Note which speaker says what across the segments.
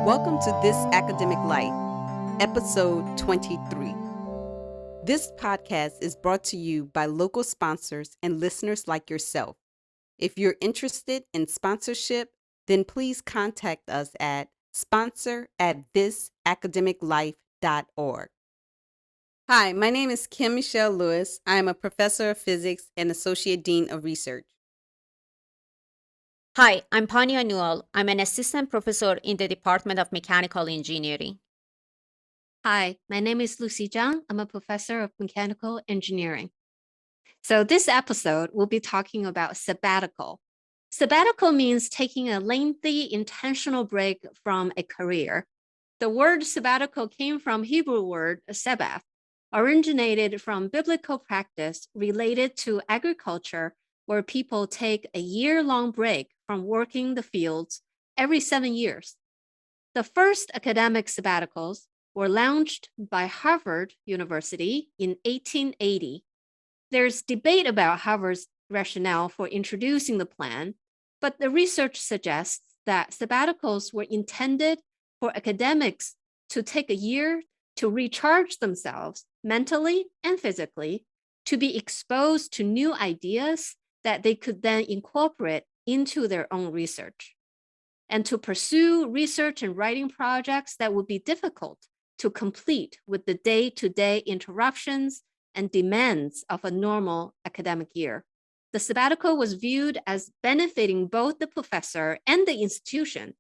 Speaker 1: Welcome to This Academic Life, episode 23. This podcast is brought to you by local sponsors and listeners like yourself. If you're interested in sponsorship, then please contact us at sponsor@thisacademiclife.org. Hi, my name is Kim Michelle Lewis. I am a professor of physics and associate dean of research.
Speaker 2: Hi, I'm Pania Newell. I'm an assistant professor in the Department of Mechanical Engineering.
Speaker 3: Hi, my name is Lucy Zhang. I'm a professor of mechanical engineering. So this episode, we'll be talking about sabbatical. Sabbatical means taking a lengthy, intentional break from a career. The word sabbatical came from Hebrew word sabbath, originated from biblical practice related to agriculture, where people take a year-long break from working the fields every 7 years. The first academic sabbaticals were launched by Harvard University in 1880. There's debate about Harvard's rationale for introducing the plan, but the research suggests that sabbaticals were intended for academics to take a year to recharge themselves mentally and physically, to be exposed to new ideas that they could then incorporate into their own research, and to pursue research and writing projects that would be difficult to complete with the day-to-day interruptions and demands of a normal academic year. The sabbatical was viewed as benefiting both the professor and the institution.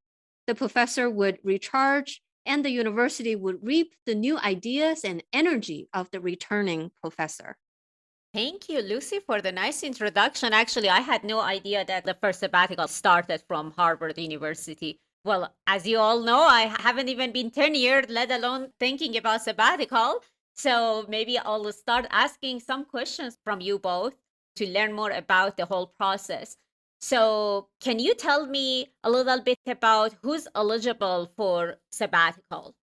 Speaker 3: The professor would recharge, and the university would reap the new ideas and energy of the returning professor.
Speaker 2: Thank you, Lucy, for the nice introduction. Actually, I had no idea that the first sabbatical started from Harvard University. Well, as you all know, I haven't even been tenured, let alone thinking about sabbatical. So maybe I'll start asking some questions from you both to learn more about the whole process. So can you tell me a little bit about who's eligible for sabbatical?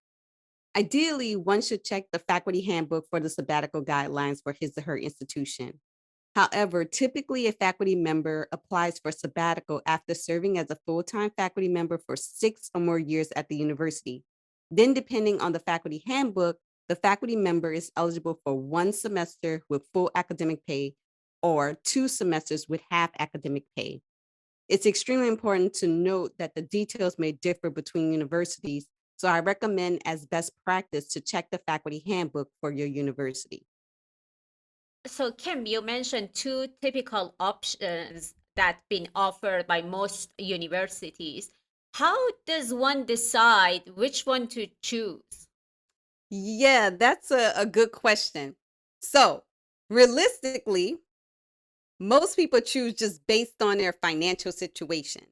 Speaker 1: Ideally, one should check the faculty handbook for the sabbatical guidelines for his or her institution. However, typically a faculty member applies for sabbatical after serving as a full-time faculty member for 6 or more years at the university. Then, depending on the faculty handbook, the faculty member is eligible for 1 semester with full academic pay or 2 semesters with half academic pay. It's extremely important to note that the details may differ between universities, so I recommend as best practice to check the faculty handbook for your university.
Speaker 2: So, Kim, you mentioned 2 typical options that been offered by most universities. How does one decide which one to choose?
Speaker 1: Yeah, that's a good question. So, realistically, most people choose just based on their financial situation.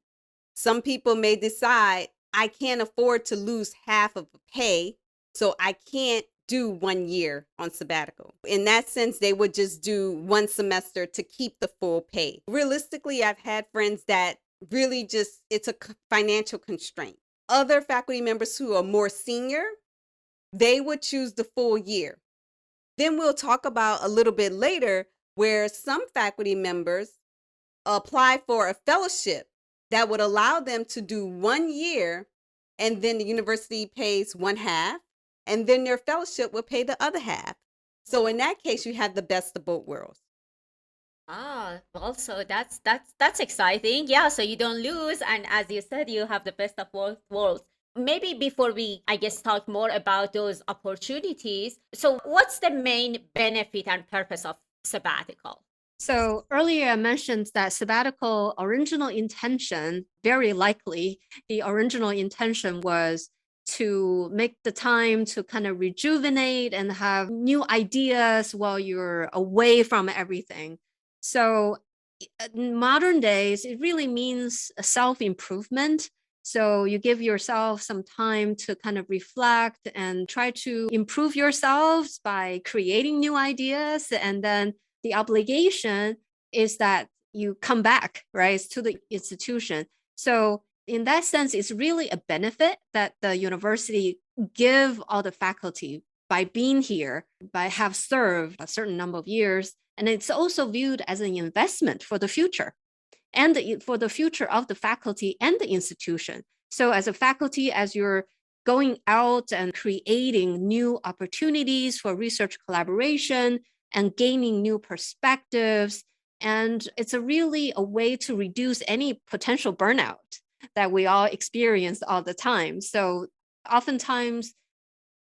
Speaker 1: Some people may decide, I can't afford to lose half of the pay, so I can't do 1 year on sabbatical. In that sense, they would just do 1 semester to keep the full pay. Realistically, I've had friends that really just, it's a financial constraint. Other faculty members who are more senior, they would choose the full year. Then we'll talk about a little bit later where some faculty members apply for a fellowship that would allow them to do 1 year, and then the university pays 1/2, and then their fellowship will pay the other half. So in that case, you have the best of both worlds.
Speaker 2: Also that's exciting. Yeah, so you don't lose, and as you said, you have the best of both worlds. Maybe before we, I guess, talk more about those opportunities, so what's the main benefit and purpose of sabbatical?
Speaker 3: So earlier I mentioned that sabbatical original intention, very likely the original intention was to make the time to kind of rejuvenate and have new ideas while you're away from everything. So in modern days, it really means a self-improvement. So you give yourself some time to kind of reflect and try to improve yourselves by creating new ideas. And then the obligation is that you come back, right, to the institution. So in that sense, it's really a benefit that the university give all the faculty by being here, by have served a certain number of years. And it's also viewed as an investment for the future and for the future of the faculty and the institution. So as a faculty, as you're going out and creating new opportunities for research collaboration and gaining new perspectives. And it's really a way to reduce any potential burnout that we all experience all the time. So oftentimes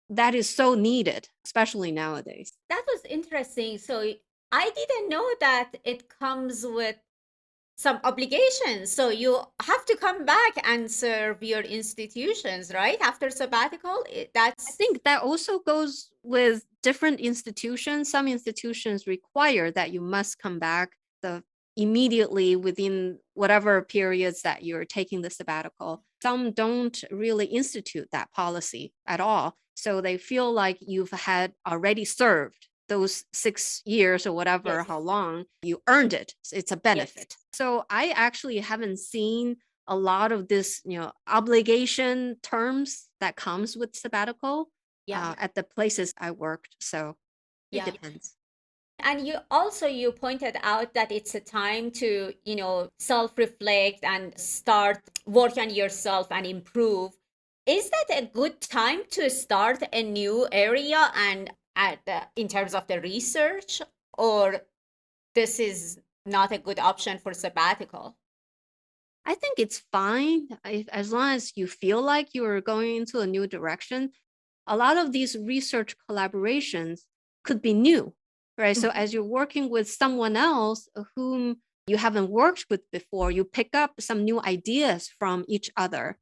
Speaker 3: that is so needed, especially nowadays.
Speaker 2: That was interesting. So I didn't know that it comes with some obligations. So you have to come back and serve your institutions, right? After sabbatical.
Speaker 3: I
Speaker 2: That's
Speaker 3: think that also goes with different institutions. Some institutions require that you must come back immediately within whatever periods that you're taking the sabbatical. Some don't really institute that policy at all. So they feel like you've had already served those 6 years or whatever,
Speaker 2: Yes.
Speaker 3: how long you earned it. It's a benefit. So I actually haven't seen a lot of this, obligation terms that comes with sabbatical at the places I worked. So it depends.
Speaker 2: And you pointed out that it's a time to, self-reflect and start work on yourself and improve. Is that a good time to start a new area and in terms of the research, or this is not a good option for sabbatical?
Speaker 3: I think it's fine as long as you feel like you're going into a new direction. A lot of these research collaborations could be new, right? So as you're working with someone else whom you haven't worked with before, you pick up some new ideas from each other.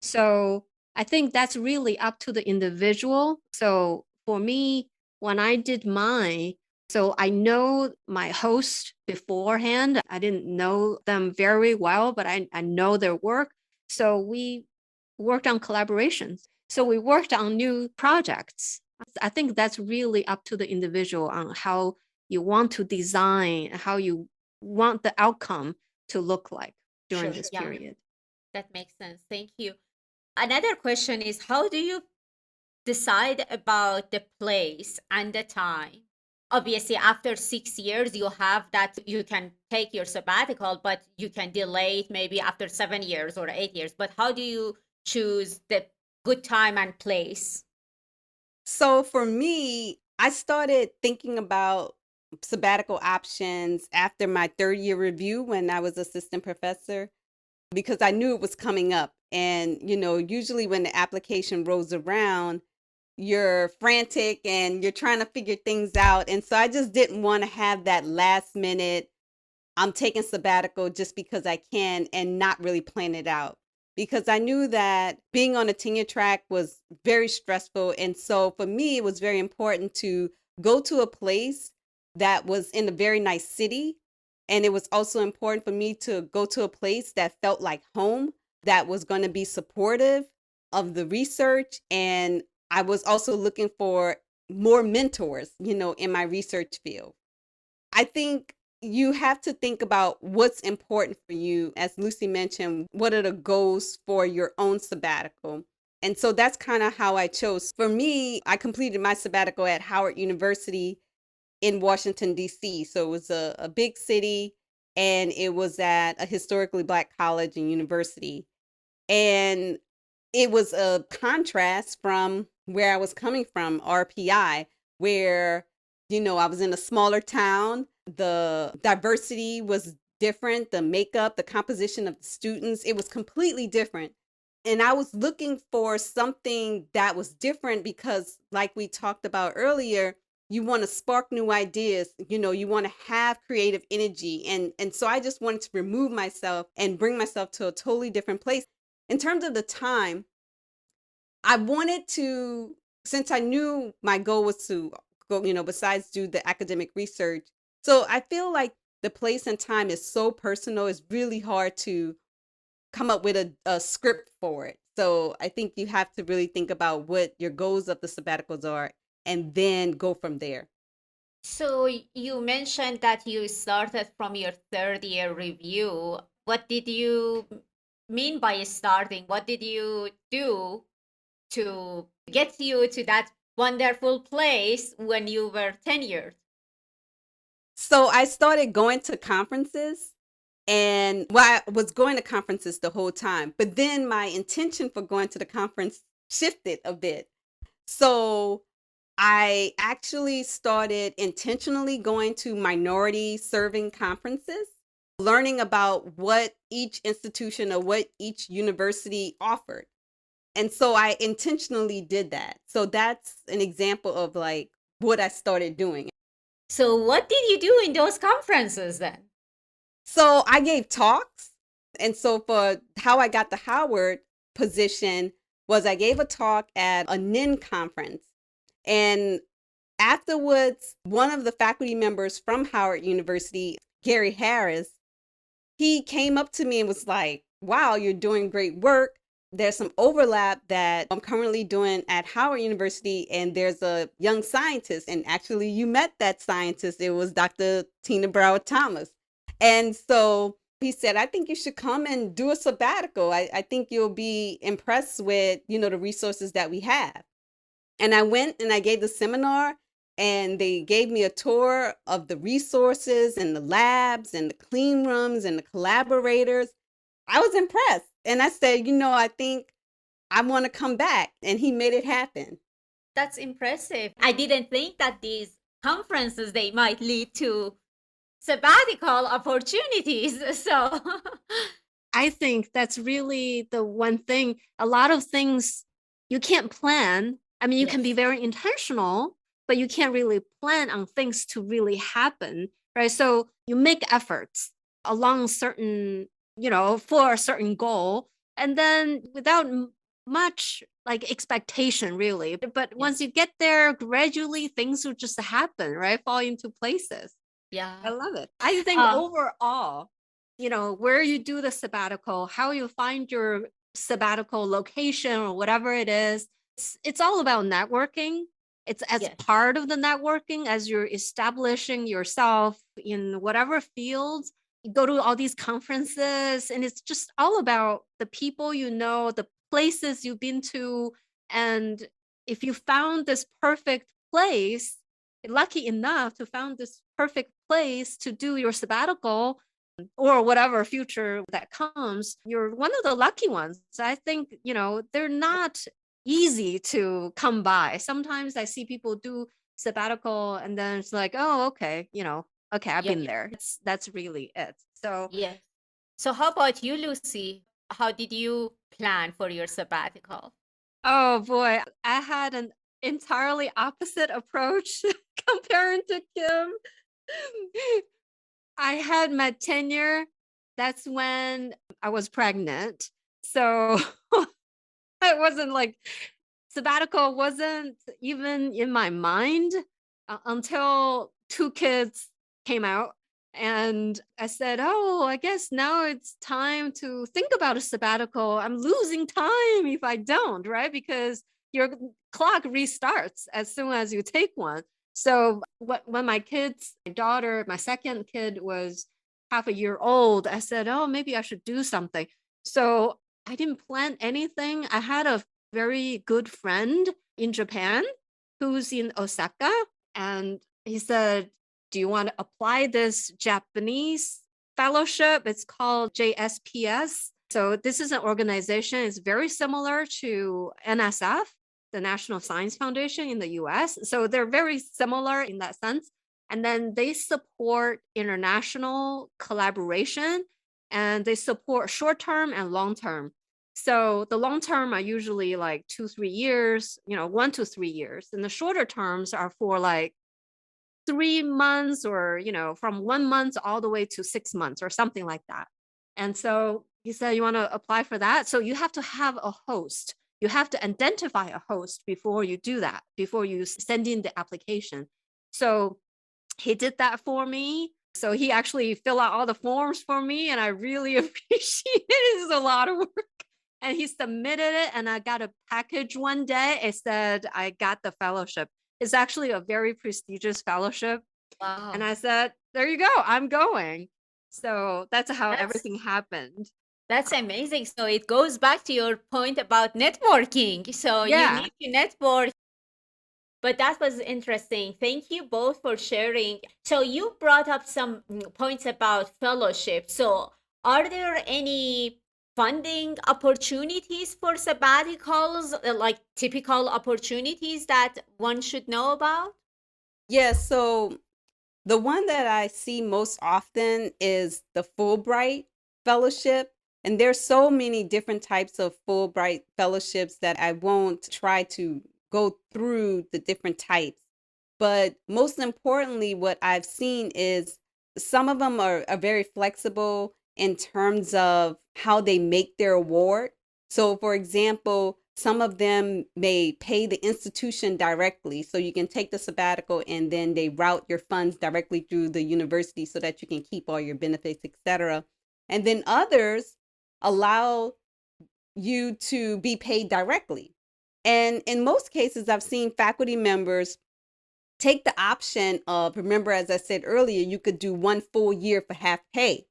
Speaker 3: So I think that's really up to the individual. So for me, when I did mine, so I know my host beforehand. I didn't know them very well, but I know their work. So we worked on collaborations. So we worked on new projects. I think that's really up to the individual on how you want to design, how you want the outcome to look like during this period.
Speaker 2: That makes sense. Thank you. Another question is, how do you decide about the place and the time? Obviously, after 6 years, you have that you can take your sabbatical, but you can delay it maybe after 7 years or 8 years. But how do you choose the good time and place?
Speaker 1: So for me, I started thinking about sabbatical options after my third year review when I was assistant professor, because I knew it was coming up. And, usually when the application rolls around, you're frantic and you're trying to figure things out. And so I just didn't want to have that last minute, I'm taking sabbatical just because I can, and not really plan it out. Because I knew that being on a tenure track was very stressful. And so for me, it was very important to go to a place that was in a very nice city. And it was also important for me to go to a place that felt like home, that was going to be supportive of the research. And I was also looking for more mentors, in my research field. I think you have to think about what's important for you. As Lucy mentioned, what are the goals for your own sabbatical? And so that's kind of how I chose. For me, I completed my sabbatical at Howard University in Washington, D.C. So it was a big city, and it was at a historically Black college and university. And it was a contrast from where I was coming from, RPI, where, I was in a smaller town. The diversity was different, the makeup, the composition of the students, it was completely different. And I was looking for something that was different because, like we talked about earlier, you want to spark new ideas, you want to have creative energy. And so I just wanted to remove myself and bring myself to a totally different place. In terms of the time, I wanted to, since I knew my goal was to go, besides do the academic research. So I feel like the place and time is so personal. It's really hard to come up with a script for it. So I think you have to really think about what your goals of the sabbaticals are and then go from there.
Speaker 2: So you mentioned that you started from your third year review. What did you mean by starting? What did you do to get you to that wonderful place when you were tenured?
Speaker 1: So I started going to conferences, and I was going to conferences the whole time. But then my intention for going to the conference shifted a bit. So I actually started intentionally going to minority serving conferences, learning about what each institution or what each university offered. And so I intentionally did that. So that's an example of like what I started doing.
Speaker 2: So what did you do in those conferences then?
Speaker 1: So I gave talks. And so for how I got the Howard position was I gave a talk at a NIN conference. And afterwards, one of the faculty members from Howard University, Gary Harris, he came up to me and was like, wow, you're doing great work. There's some overlap that I'm currently doing at Howard University, and there's a young scientist. And actually, you met that scientist. It was Dr. Tina Brower Thomas. And so he said, I think you should come and do a sabbatical. I think you'll be impressed with, the resources that we have. And I went and I gave the seminar, and they gave me a tour of the resources and the labs and the clean rooms and the collaborators. I was impressed. And I said, I think I want to come back. And he made it happen.
Speaker 2: That's impressive. I didn't think that these conferences, they might lead to sabbatical opportunities. So
Speaker 3: I think that's really the one thing. A lot of things you can't plan. I mean, you can be very intentional, but you can't really plan on things to really happen, right? So you make efforts along certain, for a certain goal, and then without much like expectation, really. But once you get there, gradually things will just happen, right? Fall into places.
Speaker 2: Yeah.
Speaker 3: I love it. I think overall, where you do the sabbatical, how you find your sabbatical location or whatever it is, it's all about networking. It's as part of the networking, as you're establishing yourself in whatever fields, you go to all these conferences, and it's just all about the people, the places you've been to. And if you found this perfect place, lucky enough to found this perfect place to do your sabbatical or whatever future that comes, you're one of the lucky ones. I think, they're not easy to come by. Sometimes I see people do sabbatical and then it's like, oh, okay, okay, I've been there. That's really it. So
Speaker 2: So how about you, Lucy? How did you plan for your sabbatical?
Speaker 3: Oh boy, I had an entirely opposite approach comparing to Kim. I had my tenure. That's when I was pregnant. So it wasn't like sabbatical wasn't even in my mind until 2 kids came out. And I said, oh, I guess now it's time to think about a sabbatical. I'm losing time if I don't, right? Because your clock restarts as soon as you take one. So when my daughter, my second kid was half a year old, I said, oh, maybe I should do something. So I didn't plan anything. I had a very good friend in Japan who's in Osaka. And he said, do you want to apply this Japanese fellowship? It's called JSPS. So this is an organization. It's very similar to NSF, the National Science Foundation in the US. So they're very similar in that sense. And then they support international collaboration, and they support short-term and long-term. So the long-term are usually like 2-3 years, 1 to 3 years. And the shorter terms are for like 3 months or, from 1 month all the way to 6 months or something like that. And so he said, you want to apply for that? So you have to have a host. You have to identify a host before you do that, before you send in the application. So he did that for me. So he actually filled out all the forms for me, and I really appreciate it. It's a lot of work. And he submitted it, and I got a package one day. It said I got the fellowship. It's actually a very prestigious fellowship.
Speaker 2: Wow.
Speaker 3: And I said, there you go, I'm going. So that's how everything happened.
Speaker 2: That's amazing. So it goes back to your point about networking. So you need to network. But that was interesting. Thank you both for sharing. So you brought up some points about fellowship. So are there any funding opportunities for sabbaticals, like typical opportunities that one should know about?
Speaker 1: Yeah, so the one that I see most often is the Fulbright Fellowship. And there's so many different types of Fulbright fellowships that I won't try to go through the different types. But most importantly, what I've seen is some of them are very flexible in terms of how they make their award. So, for example, some of them may pay the institution directly. So you can take the sabbatical and then they route your funds directly through the university so that you can keep all your benefits, etc. And then others allow you to be paid directly. And in most cases, I've seen faculty members take the option of, remember, as I said earlier, you could do one full year for half pay.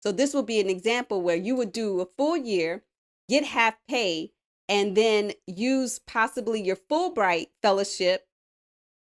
Speaker 1: So this would be an example where you would do a full year, get half pay, and then use possibly your Fulbright fellowship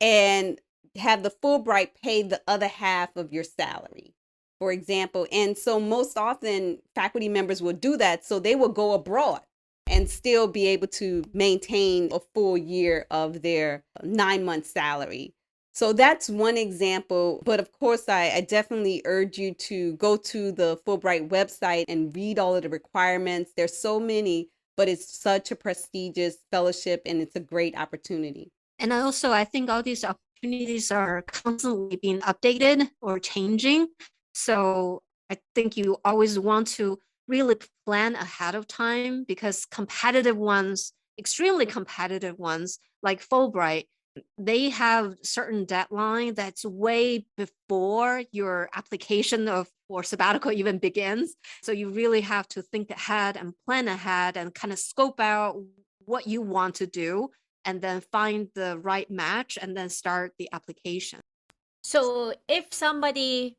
Speaker 1: and have the Fulbright pay the other half of your salary, for example. And so most often faculty members will do that. So they will go abroad and still be able to maintain a full year of their 9-month salary. So that's one example. But of course, I definitely urge you to go to the Fulbright website and read all of the requirements. There's so many, but it's such a prestigious fellowship and it's a great opportunity.
Speaker 3: And I think all these opportunities are constantly being updated or changing. So I think you always want to really plan ahead of time, because competitive ones, extremely competitive ones like Fulbright, they have certain deadline that's way before your application of for sabbatical even begins. So you really have to think ahead and plan ahead and kind of scope out what you want to do, and then find the right match and then start the application.
Speaker 2: So if somebody,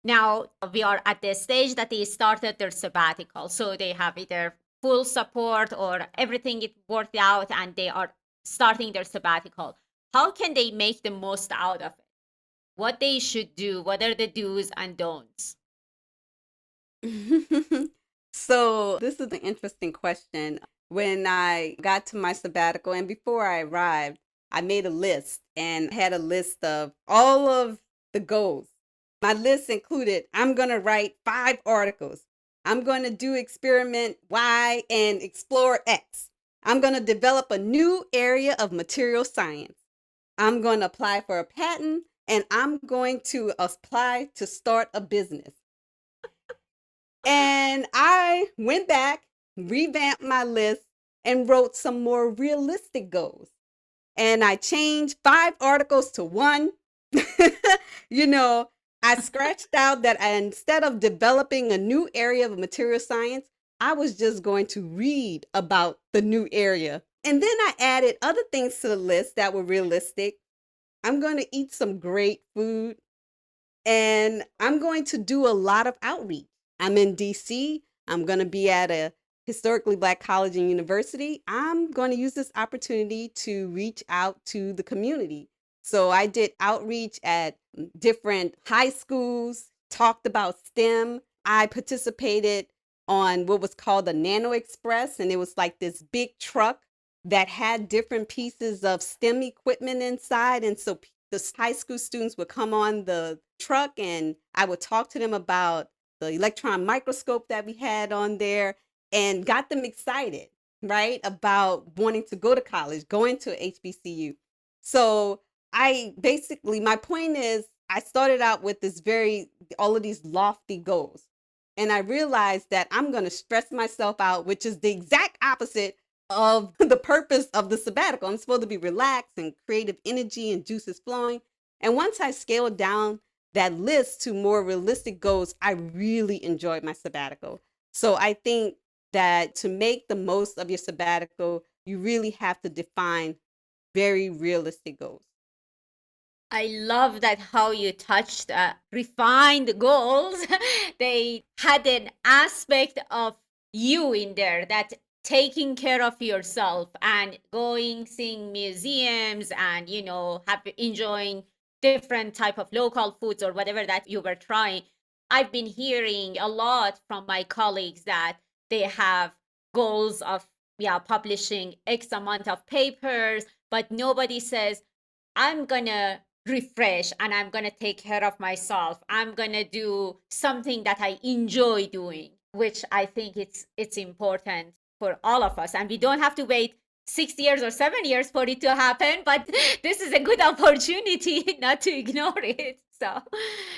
Speaker 2: now we are at the stage that they started their sabbatical, so they have either full support or everything it worked out and they are starting their sabbatical, how can they make the most out of it? What they should do? What are the do's and don'ts?
Speaker 1: So this is an interesting question. When I got to my sabbatical and before I arrived, I made a list and had a list of all of the goals. My list included, I'm going to write 5 articles. I'm going to do experiment Y and explore X. I'm going to develop a new area of material science. I'm going to apply for a patent and I'm going to apply to start a business. And I went back, revamped my list, and wrote some more realistic goals. And I changed 5 articles to 1. You know, I scratched out that instead of developing a new area of material science, I was just going to read about the new area. And then I added other things to the list that were realistic. I'm going to eat some great food, and I'm going to do a lot of outreach. I'm in DC. I'm going to be at a historically Black college and university. I'm going to use this opportunity to reach out to the community. So I did outreach at different high schools, talked about STEM. I participated on what was called the Nano Express, and it was like this big truck that had different pieces of STEM equipment inside. And so the high school students would come on the truck and I would talk to them about the electron microscope that we had on there and got them excited, right, about wanting to go to college, going to HBCU. So my point is, I started out with all of these lofty goals. And I realized that I'm going to stress myself out, which is the exact opposite of the purpose of the sabbatical. I'm supposed to be relaxed and creative energy and juices flowing. And once I scaled down that list to more realistic goals, I really enjoyed my sabbatical. So I think that to make the most of your sabbatical, you really have to define very realistic goals.
Speaker 2: I love that how you touched refined goals. They had an aspect of you in there, that taking care of yourself and going, seeing museums and, enjoying different type of local foods or whatever that you were trying. I've been hearing a lot from my colleagues that they have goals of publishing X amount of papers, but nobody says, I'm gonna refresh and I'm gonna take care of myself. I'm gonna do something that I enjoy doing, which I think it's important for all of us. And we don't have to wait 6 years or 7 years for it to happen, but this is a good opportunity not to ignore it.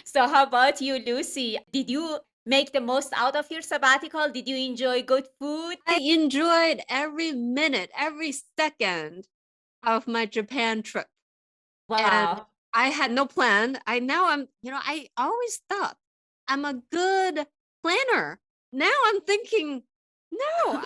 Speaker 2: So how about you, Lucy? Did you make the most out of your sabbatical? Did you enjoy good food?
Speaker 3: I enjoyed every minute, every second of my Japan trip. And
Speaker 2: Wow.
Speaker 3: I had no plan. I always thought I'm a good planner. Now I'm thinking, no,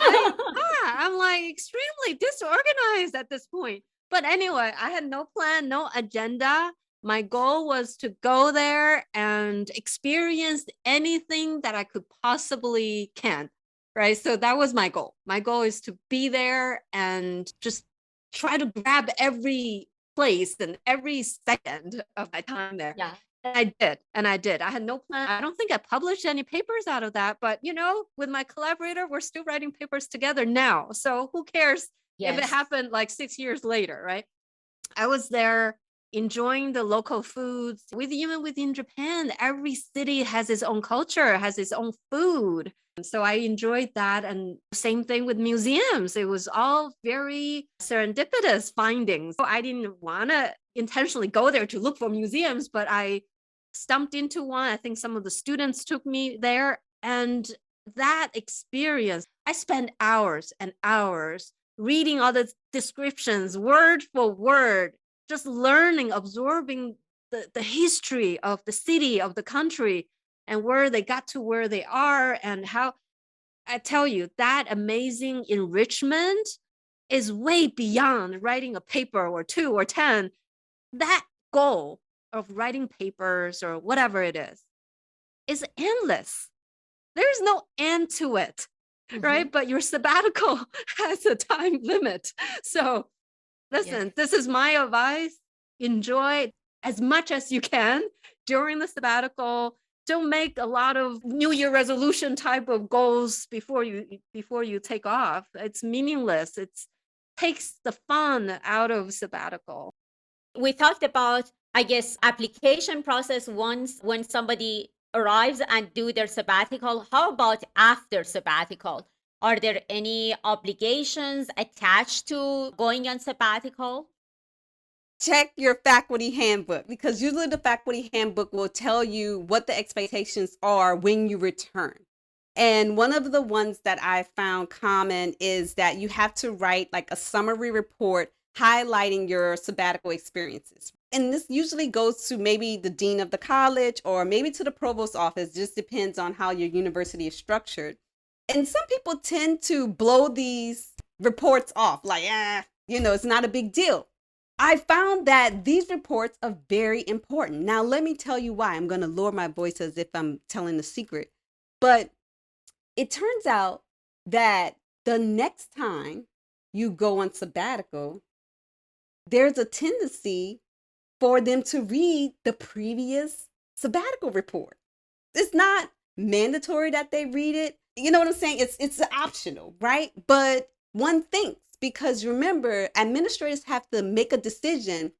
Speaker 3: I'm like extremely disorganized at this point. But anyway, I had no plan, no agenda. My goal was to go there and experience anything that I could possibly can. Right. So that was my goal. My goal is to be there and just try to grab every place and every second of my time there.
Speaker 2: Yeah.
Speaker 3: And I did. I had no plan. I don't think I published any papers out of that, but with my collaborator, we're still writing papers together now. So who cares if it happened like 6 years later, right? I was there enjoying the local foods. Even within Japan, every city has its own culture, has its own food. So I enjoyed that. And same thing with museums. It was all very serendipitous findings. So I didn't want to intentionally go there to look for museums, but I stumped into one. I think some of the students took me there. And that experience, I spent hours and hours reading all the descriptions, word for word, just learning, absorbing the history of the city, of the country, and where they got to where they are, and how, I tell you, that amazing enrichment is way beyond writing a paper or 2 or 10. That goal of writing papers or whatever it is endless. There's no end to it, right? But your sabbatical has a time limit. So listen, this is my advice. Enjoy as much as you can during the sabbatical. Don't make a lot of New Year resolution type of goals before you take off. It's meaningless. It takes the fun out of sabbatical.
Speaker 2: We talked about, I guess, application process once when somebody arrives and do their sabbatical. How about after sabbatical? Are there any obligations attached to going on sabbatical?
Speaker 1: Check your faculty handbook, because usually the faculty handbook will tell you what the expectations are when you return. And one of the ones that I found common is that you have to write like a summary report highlighting your sabbatical experiences. And this usually goes to maybe the dean of the college or maybe to the provost office, just depends on how your university is structured. And some people tend to blow these reports off like, it's not a big deal. I found that these reports are very important. Now, let me tell you why. I'm going to lower my voice as if I'm telling a secret. But it turns out that the next time you go on sabbatical, there's a tendency for them to read the previous sabbatical report. It's not mandatory that they read it. You know what I'm saying? It's optional, right? But one thinks, because remember, administrators have to make a decision.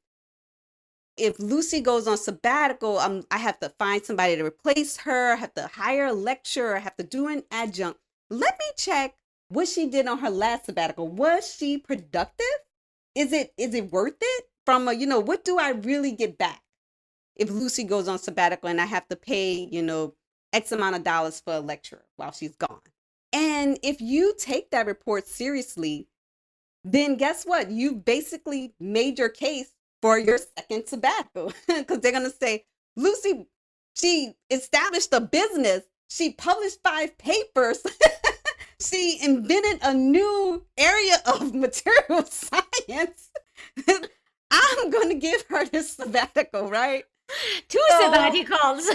Speaker 1: If Lucy goes on sabbatical, I have to find somebody to replace her. I have to hire a lecturer. I have to do an adjunct. Let me check what she did on her last sabbatical. Was she productive? Is it worth it? From what do I really get back if Lucy goes on sabbatical and I have to pay, X amount of dollars for a lecturer while she's gone? And if you take that report seriously, then guess what? You basically made your case for your second sabbatical, because they're going to say, Lucy, she established a business. She published 5 papers. She invented a new area of material science. I'm going to give her this sabbatical, right?
Speaker 2: 2 sabbaticals.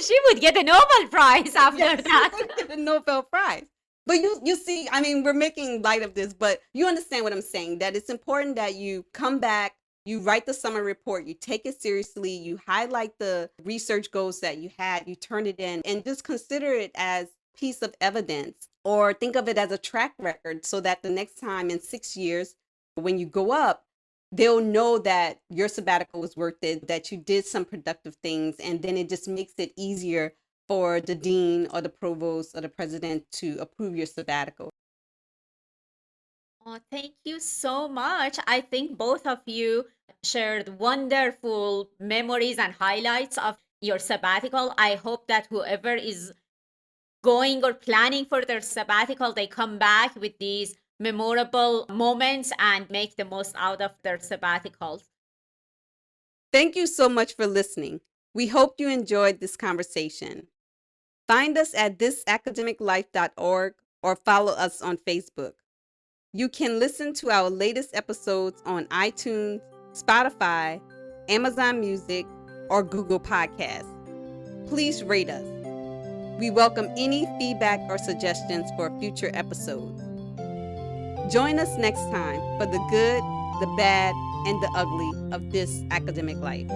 Speaker 2: She would get a Nobel Prize after that.
Speaker 1: She would get a Nobel Prize. But you see, I mean, we're making light of this, but you understand what I'm saying, that it's important that you come back, you write the summary report, you take it seriously, you highlight the research goals that you had, you turn it in, and just consider it as piece of evidence, or think of it as a track record, so that the next time in 6 years, when you go up, they'll know that your sabbatical was worth it, that you did some productive things, and then it just makes it easier for the dean or the provost or the president to approve your sabbatical.
Speaker 2: Oh, thank you so much. I think both of you shared wonderful memories and highlights of your sabbatical. I hope that whoever is going or planning for their sabbatical, they come back with these memorable moments and make the most out of their sabbaticals.
Speaker 1: Thank you so much for listening. We hope you enjoyed this conversation. Find us at thisacademiclife.org or follow us on Facebook. You can listen to our latest episodes on iTunes, Spotify, Amazon Music, or Google Podcasts. Please rate us. We welcome any feedback or suggestions for future episodes. Join us next time for the good, the bad, and the ugly of this academic life.